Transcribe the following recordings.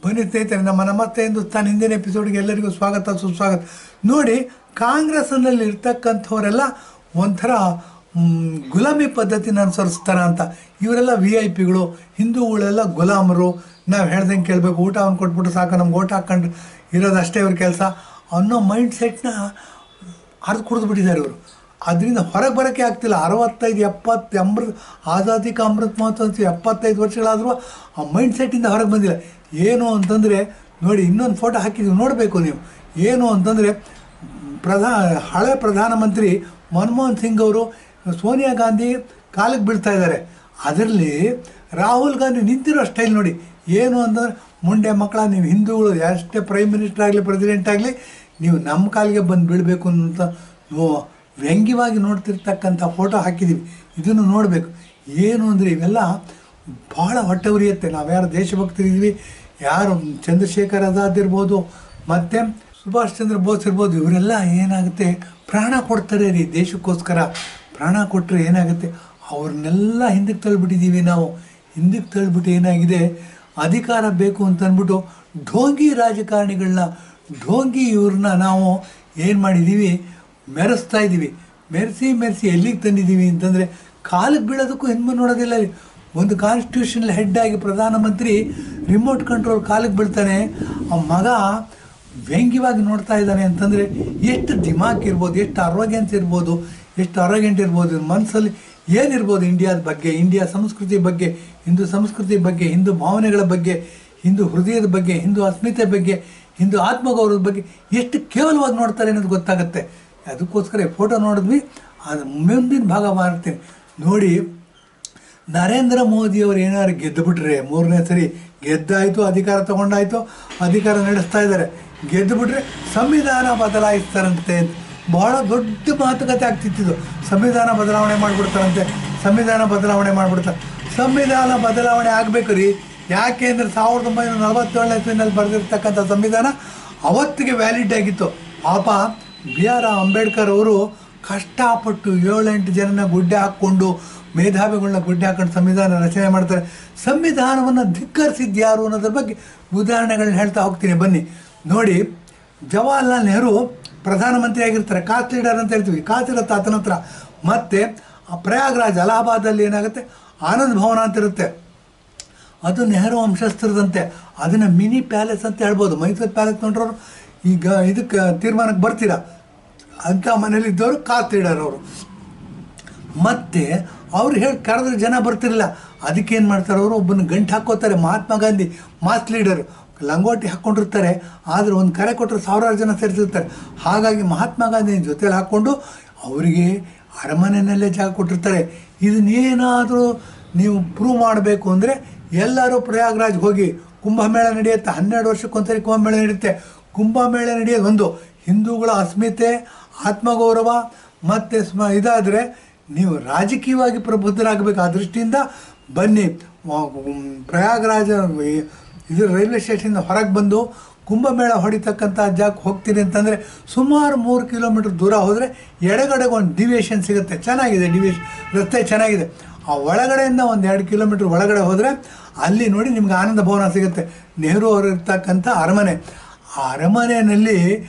ಬನ್ನಿ ಸ್ನೇಹಿತರೆ, ನಮ್ಮ ನಮಸ್ತೆ ಹಿಂದೂಸ್ತಾನ್ ಹಿಂದಿನ ಎಪಿಸೋಡ್ಗೆ ಎಲ್ಲರಿಗೂ ಸ್ವಾಗತ ಸುಸ್ವಾಗತ. ನೋಡಿ, ಕಾಂಗ್ರೆಸ್ನಲ್ಲಿ ಇರ್ತಕ್ಕಂಥವರೆಲ್ಲ ಒಂಥರ ಗುಲಾಮಿ ಪದ್ಧತಿನ ಅನುಸರಿಸ್ತಾರ ಅಂತ. ಇವರೆಲ್ಲ VIP ಗಳು, ಹಿಂದೂಗಳೆಲ್ಲ ಗುಲಾಮರು, ನಾವು ಹೇಳ್ದಂಗೆ ಕೇಳಬೇಕು, ಊಟವನ್ನು ಕೊಟ್ಬಿಟ್ಟು ಸಾಕು, ನಮ್ಗೆ ಓಟ್ ಹಾಕ್ಕೊಂಡು ಇರೋದಷ್ಟೇ ಇವ್ರ ಕೆಲಸ ಅನ್ನೋ ಮೈಂಡ್ ಸೆಟ್ನ ಅರ್ದು ಕುಡಿದ್ಬಿಟ್ಟಿದ್ದಾರೆ ಇವರು. ಅದರಿಂದ ಹೊರಗೆ ಬರೋಕ್ಕೆ ಆಗ್ತಿಲ್ಲ. 65, 70 ಅಮೃತ ಆಜಾದಿ ಕಾ ಅಮೃತ್ ಮಹೋತ್ಸವ 75 ವರ್ಷಗಳಾದರೂ ಆ ಮೈಂಡ್ ಸೆಟ್ಟಿಂದ ಹೊರಗೆ ಬಂದಿಲ್ಲ. ಏನು ಅಂತಂದರೆ ನೋಡಿ, ಇನ್ನೊಂದು ಫೋಟೋ ಹಾಕಿದ್ದೀವಿ, ನೋಡಬೇಕು ನೀವು. ಏನು ಅಂತಂದರೆ ಹಳೆ ಪ್ರಧಾನಮಂತ್ರಿ ಮನಮೋಹನ್ ಸಿಂಗ್ ಅವರು ಸೋನಿಯಾ ಗಾಂಧಿ ಕಾಲಿಗೆ ಬೀಳ್ತಾ ಇದ್ದಾರೆ. ಅದರಲ್ಲಿ ರಾಹುಲ್ ಗಾಂಧಿ ನಿಂತಿರೋ ಸ್ಟೈಲ್ ನೋಡಿ. ಏನು ಅಂತಂದರೆ, ಮುಂಡೆ ಮಕ್ಕಳ, ನೀವು ಹಿಂದೂಗಳು ಎಷ್ಟೇ ಪ್ರೈಮ್ ಮಿನಿಸ್ಟರ್ ಆಗಲಿ ಪ್ರೆಸಿಡೆಂಟ್ ಆಗಲಿ ನೀವು ನಮ್ಮ ಕಾಲಿಗೆ ಬಂದು ಬೀಳಬೇಕು ಅಂತ ವ್ಯಂಗ್ಯವಾಗಿ ನೋಡ್ತಿರ್ತಕ್ಕಂಥ ಫೋಟೋ ಹಾಕಿದ್ದೀವಿ. ಇದನ್ನು ನೋಡಬೇಕು. ಏನು ಅಂದರೆ ಇವೆಲ್ಲ ಭಾಳ ಹೊಟ್ಟೆ ಉರಿಯುತ್ತೆ. ನಾವು ಯಾರು ದೇಶಭಕ್ತರಿದ್ವಿ, ಯಾರು ಚಂದ್ರಶೇಖರ್ ಆಜಾದ್ ಇರ್ಬೋದು, ಮತ್ತು ಸುಭಾಷ್ ಚಂದ್ರ ಬೋಸ್ ಇರ್ಬೋದು, ಇವರೆಲ್ಲ ಏನಾಗುತ್ತೆ, ಪ್ರಾಣ ಕೊಡ್ತಾರೆ ರೀ ದೇಶಕ್ಕೋಸ್ಕರ. ಪ್ರಾಣ ಕೊಟ್ಟರೆ ಏನಾಗುತ್ತೆ, ಅವ್ರನ್ನೆಲ್ಲ ಹಿಂದಕ್ಕೆ ತಳ್ಳಿಬಿಟ್ಟಿದ್ದೀವಿ ನಾವು. ಹಿಂದಕ್ಕೆ ತಳ್ಳಿಬಿಟ್ಟು ಏನಾಗಿದೆ, ಅಧಿಕಾರ ಬೇಕು ಅಂತಂದ್ಬಿಟ್ಟು ಢೋಂಗಿ ರಾಜಕಾರಣಿಗಳನ್ನ, ಢೋಂಗಿ ಇವ್ರನ್ನ ನಾವು ಏನು ಮಾಡಿದ್ದೀವಿ, ಮೆರೆಸ್ತಾ ಇದ್ದೀವಿ. ಮೆರೆಸಿ ಎಲ್ಲಿಗೆ ತಂದಿದ್ದೀವಿ ಅಂತಂದರೆ, ಕಾಲಿಗೆ ಬೀಳೋದಕ್ಕೂ ಹಿಂದೆ ನೋಡೋದಿಲ್ಲ. ಒಂದು ಕಾನ್ಸ್ಟಿಟ್ಯೂಷನಲ್ ಹೆಡ್ ಆಗಿ ಪ್ರಧಾನಮಂತ್ರಿ ರಿಮೋಟ್ ಕಂಟ್ರೋಲ್ ಕಾಲಿಗೆ ಬೀಳ್ತಾನೆ, ಆ ಮಗ ವ್ಯಂಗ್ಯವಾಗಿ ನೋಡ್ತಾ ಇದ್ದಾನೆ ಅಂತಂದರೆ ಎಷ್ಟು ದಿಮಾಕ್ ಇರ್ಬೋದು, ಎಷ್ಟು ಅರೋಗ್ಯನ್ಸ್ ಇರ್ಬೋದು, ಎಷ್ಟು ಅರೋಗ್ಯಂಟ್ ಇರ್ಬೋದು, ಮನಸ್ಸಲ್ಲಿ ಏನಿರ್ಬೋದು ಇಂಡಿಯಾದ ಬಗ್ಗೆ, ಇಂಡಿಯಾ ಸಂಸ್ಕೃತಿ ಬಗ್ಗೆ, ಹಿಂದೂ ಸಂಸ್ಕೃತಿ ಬಗ್ಗೆ, ಹಿಂದೂ ಭಾವನೆಗಳ ಬಗ್ಗೆ, ಹಿಂದೂ ಹೃದಯದ ಬಗ್ಗೆ, ಹಿಂದೂ ಅಸ್ಮಿತೆ ಬಗ್ಗೆ, ಹಿಂದೂ ಆತ್ಮಗೌರವದ ಬಗ್ಗೆ ಎಷ್ಟು ಕೇವಲವಾಗಿ ನೋಡ್ತಾರೆ ಅನ್ನೋದು ಗೊತ್ತಾಗುತ್ತೆ. ಅದಕ್ಕೋಸ್ಕರ ಫೋಟೋ ನೋಡಿದ್ವಿ. ಅದು ಮುಂದಿನ ಭಾಗ ಮಾಡ್ತೀನಿ ನೋಡಿ. ನರೇಂದ್ರ ಮೋದಿಯವರು ಏನಾದ್ರು ಗೆದ್ದುಬಿಟ್ರೆ, 3ನೇ ಸರಿ ಗೆದ್ದಾಯಿತು, ಅಧಿಕಾರ ತೊಗೊಂಡಾಯಿತು, ಅಧಿಕಾರ ನಡೆಸ್ತಾ ಇದ್ದಾರೆ, ಗೆದ್ದುಬಿಟ್ರೆ ಸಂವಿಧಾನ ಬದಲಾಯಿಸ್ತಾರಂತೆ. ಬಹಳ ದೊಡ್ಡ ಮಾತುಕತೆ ಆಗ್ತಿತ್ತು. ಸಂವಿಧಾನ ಬದಲಾವಣೆ ಮಾಡಿಬಿಡ್ತಾರಂತೆ, ಸಂವಿಧಾನ ಬದಲಾವಣೆ ಆಗಬೇಕು ರೀ. ಯಾಕೆ ಅಂದರೆ 1947ನೇ ಇಸ್ವಿನಲ್ಲಿ ಬರೆದಿರ್ತಕ್ಕಂಥ ಸಂವಿಧಾನ ಅವತ್ತಿಗೆ ವ್ಯಾಲಿಡ್ ಆಗಿತ್ತು. ಪಾಪ BR ಅಂಬೇಡ್ಕರ್ ಅವರು ಕಷ್ಟಪಟ್ಟು 7-8 ಜನನ ಗುಡ್ಡೆ ಹಾಕ್ಕೊಂಡು, ಮೇಧಾವಿಗಳನ್ನ ಗುಡ್ಡೆ ಹಾಕೊಂಡು ಸಂವಿಧಾನ ರಚನೆ ಮಾಡ್ತಾರೆ. ಸಂವಿಧಾನವನ್ನು ಧಿಕ್ಕರಿಸಿದ್ದು ಯಾರು ಅನ್ನೋದ್ರ ಬಗ್ಗೆ ಉದಾಹರಣೆಗಳನ್ನ ಹೇಳ್ತಾ ಹೋಗ್ತೀನಿ, ಬನ್ನಿ ನೋಡಿ. ಜವಾಹರ್ಲಾಲ್ ನೆಹರು ಪ್ರಧಾನಮಂತ್ರಿ ಆಗಿರ್ತಾರೆ, ಕಾಸ್ಟ್ ಲೀಡರ್ ಅಂತ ಹೇಳ್ತೀವಿ, ಕಾಸಿರುತ್ತೆ ಆತನ ಹತ್ರ. ಮತ್ತು ಪ್ರಯಾಗ್ರಾಜ್ ಅಲಹಾಬಾದಲ್ಲಿ ಏನಾಗುತ್ತೆ, ಆನಂದ್ ಭವನ ಅಂತ ಇರುತ್ತೆ, ಅದು ನೆಹರು ವಂಶಸ್ಥರದಂತೆ. ಅದನ್ನು ಮಿನಿ ಪ್ಯಾಲೇಸ್ ಅಂತ ಹೇಳ್ಬೋದು. ಮೈಸೂರು ಪ್ಯಾಲೇಸ್ ನೋಡ್ರವ್ರು ಈಗ ಇದಕ್ಕೆ ತೀರ್ಮಾನಕ್ಕೆ ಬರ್ತೀರಾ ಅಂಥ ಮನೇಲಿದ್ದವರು ಕಾಸ್ಟ್ ಲೀಡರ್ ಅವರು. ಮತ್ತು ಅವ್ರು ಹೇಳಿ ಕರೆದ್ರೆ ಜನ ಬರ್ತಿರಲಿಲ್ಲ. ಅದಕ್ಕೇನು ಮಾಡ್ತಾರೆ, ಅವರು ಒಬ್ಬನ ಗಂಟು ಹಾಕ್ಕೋತಾರೆ. ಮಹಾತ್ಮ ಗಾಂಧಿ ಮಾಸ್ ಲೀಡರ್, ಲಂಗೋಟಿ ಹಾಕ್ಕೊಂಡಿರ್ತಾರೆ, ಆದರೆ ಒಂದು ಕರೆ ಕೊಟ್ಟರೆ 1000 ಜನ ಸೇರಿಸಿರ್ತಾರೆ. ಹಾಗಾಗಿ ಮಹಾತ್ಮ ಗಾಂಧಿ ಜೊತೆಲಿ ಹಾಕ್ಕೊಂಡು ಅವರಿಗೆ ಅರಮನೆಯಲ್ಲೇ ಜಾಗ ಕೊಟ್ಟಿರ್ತಾರೆ. ಇದನ್ನೇನಾದರೂ ನೀವು ಪ್ರೂವ್ ಮಾಡಬೇಕು ಅಂದರೆ ಎಲ್ಲರೂ ಪ್ರಯಾಗ್ರಾಜ್ಗೆ ಹೋಗಿ. ಕುಂಭಮೇಳ ನಡೆಯುತ್ತೆ, 12 ವರ್ಷಕ್ಕೊಂದ್ಸರಿ ಕುಂಭಮೇಳ ನಡೆಯುತ್ತೆ. ಕುಂಭಮೇಳ ನಡೆಯೋದು ಒಂದು ಹಿಂದೂಗಳ ಅಸ್ಮಿತೆ, ಆತ್ಮಗೌರವ ಮತ್ತು ಇದಾದರೆ ನೀವು ರಾಜಕೀಯವಾಗಿ ಪ್ರಬುದ್ಧರಾಗಬೇಕು. ಆ ದೃಷ್ಟಿಯಿಂದ ಬನ್ನಿ, ಪ್ರಯಾಗ್ರಾಜ ಇದು ರೈಲ್ವೆ ಸ್ಟೇಷನಿಂದ ಹೊರಗೆ ಬಂದು ಕುಂಭಮೇಳ ಹೊಡಿತಕ್ಕಂಥ ಜಾಗಕ್ಕೆ ಹೋಗ್ತೀರಿ ಅಂತಂದರೆ ಸುಮಾರು 3 ಕಿಲೋಮೀಟ್ರ್ ದೂರ ಹೋದರೆ ಎಡಗಡೆಗೆ ಒಂದು ಡಿವಿಯೇಷನ್ ಸಿಗುತ್ತೆ. ಚೆನ್ನಾಗಿದೆ, ರಸ್ತೆ ಚೆನ್ನಾಗಿದೆ. ಆ ಒಳಗಡೆಯಿಂದ ಒಂದು 2 ಕಿಲೋಮೀಟ್ರ್ ಒಳಗಡೆ ಹೋದರೆ ಅಲ್ಲಿ ನೋಡಿ ನಿಮ್ಗೆ ಆನಂದ ಭವನ ಸಿಗುತ್ತೆ, ನೆಹರು ಅವರು ಇರ್ತಕ್ಕಂಥ ಅರಮನೆ. ಆ ಅರಮನೆಯಲ್ಲಿ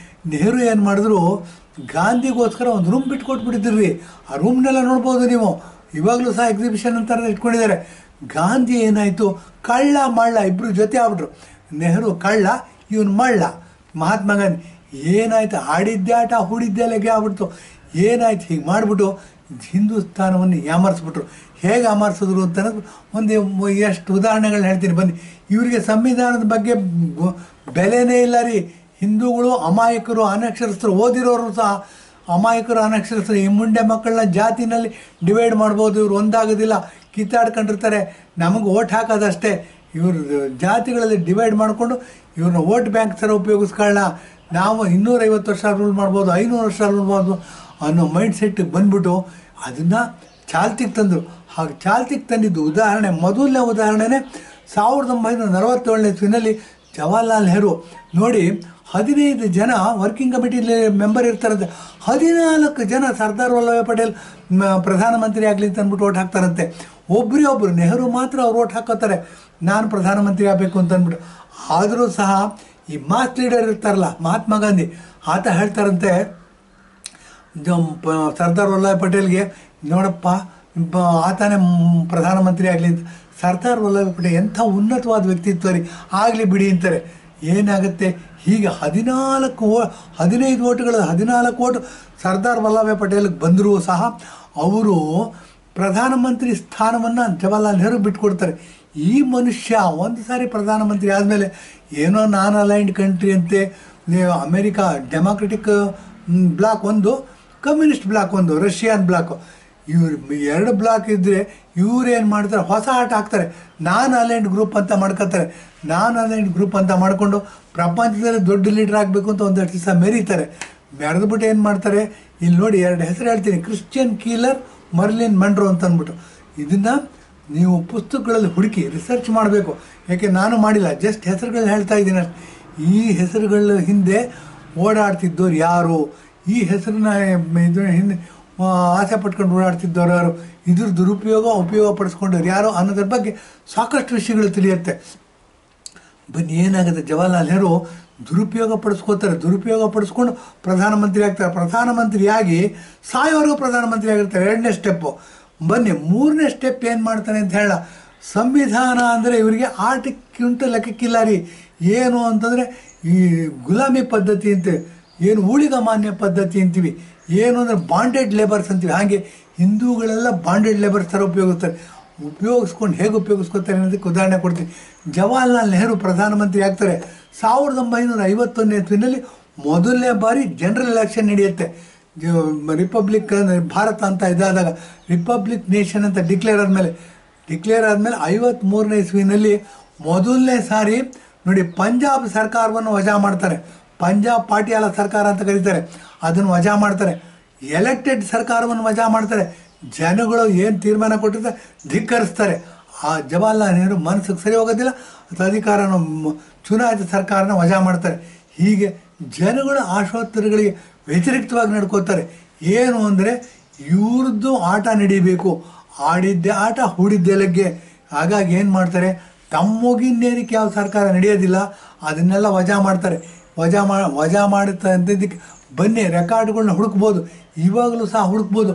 ನೆಹರು ಏನು ಮಾಡಿದ್ರು, ಗಾಂಧಿಗೋಸ್ಕರ ಒಂದು ರೂಮ್ ಬಿಟ್ಕೊಟ್ಬಿಟ್ಟಿದ್ರಿ. ಆ ರೂಮ್ನೆಲ್ಲ ನೋಡ್ಬೋದು ನೀವು. ಇವಾಗಲೂ ಸಹ ಎಕ್ಸಿಬಿಷನ್ ಅಂತಾರೆ ಇಟ್ಕೊಂಡಿದ್ದಾರೆ. ಗಾಂಧಿ ಏನಾಯಿತು, ಕಳ್ಳ ಮಳ್ಳ ಇಬ್ಬರು ಜೊತೆ ಆಗ್ಬಿಟ್ರು. ನೆಹರು ಕಳ್ಳ, ಇವನು ಮಳ್ಳ. ಮಹಾತ್ಮ ಗಾಂಧಿ ಏನಾಯ್ತು, ಆಡಿದ್ದೆ ಆಟ ಹೂಡಿದ್ದೆ ಲೆಗೆ ಆಗ್ಬಿಡ್ತು. ಏನಾಯ್ತು, ಹೀಗೆ ಮಾಡಿಬಿಟ್ಟು ಹಿಂದೂಸ್ತಾನವನ್ನು ಯಾಮರ್ಸ್ಬಿಟ್ರು. ಹೇಗೆ ಅಮರ್ಸಿದ್ರು ಅಂತ ಒಂದು ಎಷ್ಟು ಉದಾಹರಣೆಗಳನ್ನ ಹೇಳ್ತೀನಿ ಬನ್ನಿ. ಇವರಿಗೆ ಸಂವಿಧಾನದ ಬಗ್ಗೆ ಬೆಲೆನೇ ಇಲ್ಲ ರೀ. ಹಿಂದೂಗಳು ಅಮಾಯಕರು, ಅನಕ್ಷರಸ್ಥರು, ಓದಿರೋರು ಸಹ ಅಮಾಯಕರು, ಅನಕ್ಷರಸ್ಥರು. ಈ ಮುಂಡೆ ಮಕ್ಕಳನ್ನ ಜಾತಿನಲ್ಲಿ ಡಿವೈಡ್ ಮಾಡ್ಬೋದು, ಇವ್ರು ಒಂದಾಗೋದಿಲ್ಲ, ಕಿತ್ತಾಡ್ಕೊಂಡಿರ್ತಾರೆ. ನಮಗೆ ಓಟ್ ಹಾಕೋದಷ್ಟೇ. ಇವರು ಜಾತಿಗಳಲ್ಲಿ ಡಿವೈಡ್ ಮಾಡಿಕೊಂಡು ಇವ್ರನ್ನ ವೋಟ್ ಬ್ಯಾಂಕ್ ಥರ ಉಪಯೋಗಿಸ್ಕೊಳ್ಳೋಣ, ನಾವು 250 ವರ್ಷ ರೂಲ್ ಮಾಡ್ಬೋದು, 500 ವರ್ಷ ರೂಲ್ ಮಾಡ್ಬೋದು ಅನ್ನೋ ಮೈಂಡ್ ಸೆಟ್ಟಿಗೆ ಬಂದ್ಬಿಟ್ಟು ಅದನ್ನು ಚಾಲ್ತಿಗೆ ತಂದರು. ಹಾಗೆ ಚಾಲ್ತಿಗೆ ತಂದಿದ್ದು ಉದಾಹರಣೆ, ಮೊದಲನೇ ಉದಾಹರಣೆನೇ 1947ನೇ ಇಸ್ವಿನಲ್ಲಿ ಜವಾಹರ್ಲಾಲ್ ನೆಹರು ನೋಡಿ. 15 ಜನ ವರ್ಕಿಂಗ್ ಕಮಿಟಿಲಿ ಮೆಂಬರ್ ಇರ್ತಾರಂತೆ. 14 ಜನ ಸರ್ದಾರ್ ವಲ್ಲಭಾಯ್ ಪಟೇಲ್ ಪ್ರಧಾನಮಂತ್ರಿ ಆಗಲಿ ಅಂತ ಅಂದ್ಬಿಟ್ಟು ಓಟ್ ಹಾಕ್ತಾರಂತೆ. ಒಬ್ಬರು ನೆಹರು ಮಾತ್ರ ಅವ್ರು ಓಟ್ ಹಾಕೋತಾರೆ ನಾನು ಪ್ರಧಾನಮಂತ್ರಿ ಆಗಬೇಕು ಅಂತ ಅಂದ್ಬಿಟ್ಟು. ಆದರೂ ಸಹ ಈ ಮಾಸ್ ಲೀಡರ್ ಇರ್ತಾರಲ್ಲ ಮಹಾತ್ಮ ಗಾಂಧಿ, ಆತ ಹೇಳ್ತಾರಂತೆ ಸರ್ದಾರ್ ವಲ್ಲಭಾಯ್ ಪಟೇಲ್ಗೆ, ನೋಡಪ್ಪ ಆತನೇ ಪ್ರಧಾನಮಂತ್ರಿ ಆಗಲಿ ಅಂತ. ಸರ್ದಾರ್ ವಲ್ಲಭಾಯ್ ಪಟೇಲ್ ಎಂಥ ಉನ್ನತವಾದ ವ್ಯಕ್ತಿತ್ವ ರೀ, ಆಗಲಿ ಬಿಡಿ ಅಂತಾರೆ. ಏನಾಗುತ್ತೆ, ಹೀಗೆ 15 ಓಟುಗಳು 14 ಓಟು ಸರ್ದಾರ್ ವಲ್ಲಭಾಯ್ ಪಟೇಲ್ಗೆ ಬಂದರೂ ಸಹ ಅವರು ಪ್ರಧಾನಮಂತ್ರಿ ಸ್ಥಾನವನ್ನು ಜವಾಹರ್ಲಾಲ್ ನೆಹರು ಬಿಟ್ಕೊಡ್ತಾರೆ. ಈ ಮನುಷ್ಯ ಒಂದು ಸಾರಿ ಪ್ರಧಾನಮಂತ್ರಿ ಆದಮೇಲೆ ಏನೋ ನಾನ್ ಅಲೈನ್ಡ್ ಕಂಟ್ರಿ ಅಂತೆ, ಅಮೇರಿಕಾ ಡೆಮಾಕ್ರೆಟಿಕ್ ಬ್ಲಾಕ್ ಒಂದು, ಕಮ್ಯುನಿಸ್ಟ್ ಬ್ಲಾಕ್ ಒಂದು, ರಷ್ಯನ್ ಬ್ಲಾಕು, ಇವ್ರು 2 ಬ್ಲಾಕ್ ಇದ್ದರೆ ಇವ್ರು ಏನು ಮಾಡ್ತಾರೆ, ಹೊಸ ಆಟ ಹಾಕ್ತಾರೆ, ನಾನ್ ಅಲೈನ್ಡ್ ಗ್ರೂಪ್ ಅಂತ ಮಾಡ್ಕೋತಾರೆ. ನಾನ್ ಅಲೈನ್ಡ್ ಗ್ರೂಪ್ ಅಂತ ಮಾಡಿಕೊಂಡು ಪ್ರಪಂಚದಲ್ಲಿ ದೊಡ್ಡ ಲೀಡರ್ ಆಗಬೇಕು ಅಂತ ಒಂದಷ್ಟು ದಿವಸ ಮೆರೀತಾರೆ. ಮೆರೆದ್ಬಿಟ್ಟು ಏನು ಮಾಡ್ತಾರೆ, ಇಲ್ಲಿ ನೋಡಿ 2 ಹೆಸರು ಹೇಳ್ತೀನಿ, ಕ್ರಿಶ್ಚಿಯನ್ ಕೀಲರ್, ಮರ್ಲಿನ್ ಮಂಡ್ರೋ ಅಂತ ಅಂದ್ಬಿಟ್ಟು. ಇದನ್ನು ನೀವು ಪುಸ್ತಕಗಳಲ್ಲಿ ಹುಡುಕಿ ರಿಸರ್ಚ್ ಮಾಡಬೇಕು, ಯಾಕೆ ನಾನು ಮಾಡಿಲ್ಲ, ಜಸ್ಟ್ ಹೆಸರುಗಳನ್ನ ಹೇಳ್ತಾ ಇದ್ದೀನಿ ಅಷ್ಟೆ. ಈ ಹೆಸರುಗಳ ಹಿಂದೆ ಓಡಾಡ್ತಿದ್ದವ್ರು ಯಾರು, ಈ ಹೆಸರನ್ನ ಹಿಂದೆ ಆಸೆ ಪಟ್ಕೊಂಡು ಓಡಾಡ್ತಿದ್ದವ್ರು ಯಾರು, ಇದ್ರ ಉಪಯೋಗ ಪಡಿಸ್ಕೊಂಡವ್ರು ಯಾರು ಅನ್ನೋದ್ರ ಬಗ್ಗೆ ಸಾಕಷ್ಟು ವಿಷಯಗಳು ತಿಳಿಯುತ್ತೆ. ಬನ್ನಿ, ಏನಾಗುತ್ತೆ, ಜವಾಹರ್ಲಾಲ್ ನೆಹರು ದುರುಪಯೋಗ ಪಡಿಸ್ಕೊಂಡು ಪ್ರಧಾನಮಂತ್ರಿ ಆಗ್ತಾರೆ. ಪ್ರಧಾನಮಂತ್ರಿಯಾಗಿ ಸಾಯೋವರೆಗೂ ಪ್ರಧಾನಮಂತ್ರಿ ಆಗಿರ್ತಾರೆ. 2ನೇ ಸ್ಟೆಪ್ಪು. ಬನ್ನಿ, 3ನೇ ಸ್ಟೆಪ್ ಏನು ಮಾಡ್ತಾನೆ ಅಂತ ಹೇಳ, ಸಂವಿಧಾನ ಅಂದರೆ ಇವರಿಗೆ ಆಟಕ್ಕಿಂತ ಲೆಕ್ಕಕ್ಕಿಲ್ಲ ರೀ. ಏನು ಅಂತಂದರೆ ಈ ಗುಲಾಮಿ ಪದ್ಧತಿ ಅಂತೆ, ಏನು ಊಳಿಗಮಾನ್ಯ ಪದ್ಧತಿ ಅಂತೀವಿ, ಏನು ಅಂದರೆ ಬಾಂಡೆಡ್ ಲೇಬರ್ಸ್ ಅಂತೀವಿ. ಹಾಗೆ ಹಿಂದೂಗಳೆಲ್ಲ ಬಾಂಡೆಡ್ ಲೇಬರ್ಸ್ ಥರ ಉಪಯೋಗಿಸ್ಕೊಂಡು ಹೇಗೆ ಉಪಯೋಗಿಸ್ಕೊತಾರೆ ಅನ್ನೋದಕ್ಕೆ ಉದಾಹರಣೆ ಕೊಡ್ತೀನಿ. ಜವಾಹರ್ಲಾಲ್ ನೆಹರು ಪ್ರಧಾನಮಂತ್ರಿ ಆಗ್ತಾರೆ. 1951ನೇ ಇಸ್ವಿನಲ್ಲಿ ಮೊದಲನೇ ಬಾರಿ ಜನರಲ್ ಎಲೆಕ್ಷನ್ ನಡೆಯುತ್ತೆ. ರಿಪಬ್ಲಿಕ್ ಭಾರತ ಅಂತ ಇದಾದಾಗ ರಿಪಬ್ಲಿಕ್ ನೇಷನ್ ಅಂತ ಡಿಕ್ಲೇರ್ ಆದಮೇಲೆ 53ನೇ ಇಸ್ವಿನಲ್ಲಿ ಮೊದಲನೇ ಸಾರಿ ನೋಡಿ ಪಂಜಾಬ್ ಸರ್ಕಾರವನ್ನು ವಜಾ ಮಾಡ್ತಾರೆ. ಪಂಜಾಬ್ ಪಾಟಿಯಾಲ ಸರ್ಕಾರ ಅಂತ ಕರೀತಾರೆ, ಅದನ್ನು ವಜಾ ಮಾಡ್ತಾರೆ. ಎಲೆಕ್ಟೆಡ್ ಸರ್ಕಾರವನ್ನು ವಜಾ ಮಾಡ್ತಾರೆ. ಜನಗಳು ಏನು ತೀರ್ಮಾನ ಕೊಟ್ಟಿರ್ತಾರೆ ಧಿಕ್ಕರಿಸ್ತಾರೆ. ಆ ಜವಾಹರ್ಲಾಲ್ ನೆಹರು ಮನಸ್ಸಿಗೆ ಸರಿ ಹೋಗೋದಿಲ್ಲ, ಅಧಿಕಾರನ ಚುನಾಯಿತ ಸರ್ಕಾರನ ವಜಾ ಮಾಡ್ತಾರೆ. ಹೀಗೆ ಜನಗಳು ಆಶೋತ್ತರಗಳಿಗೆ ವ್ಯತಿರಿಕ್ತವಾಗಿ ನಡ್ಕೋತಾರೆ. ಏನು ಅಂದರೆ ಇವ್ರದ್ದು ಆಟ ನಡೀಬೇಕು, ಆಡಿದ್ದೆ ಆಟ ಹೂಡಿದ್ದೆ ಲಗ್ಗೆ. ಹಾಗಾಗಿ ಏನು ಮಾಡ್ತಾರೆ, ತಮ್ಮಗಿನ್ನೇನಕ್ಕೆ ಯಾವ ಸರ್ಕಾರ ನಡೆಯೋದಿಲ್ಲ ಅದನ್ನೆಲ್ಲ ವಜಾ ಮಾಡ್ತಾರೆ. ವಜಾ ಮಾಡುತ್ತಾ ಅಂತಿದ್ದಕ್ಕೆ ಬನ್ನಿ ರೆಕಾರ್ಡ್ಗಳನ್ನ ಹುಡುಕ್ಬೋದು, ಇವಾಗಲೂ ಸಹ ಹುಡುಕ್ಬೋದು.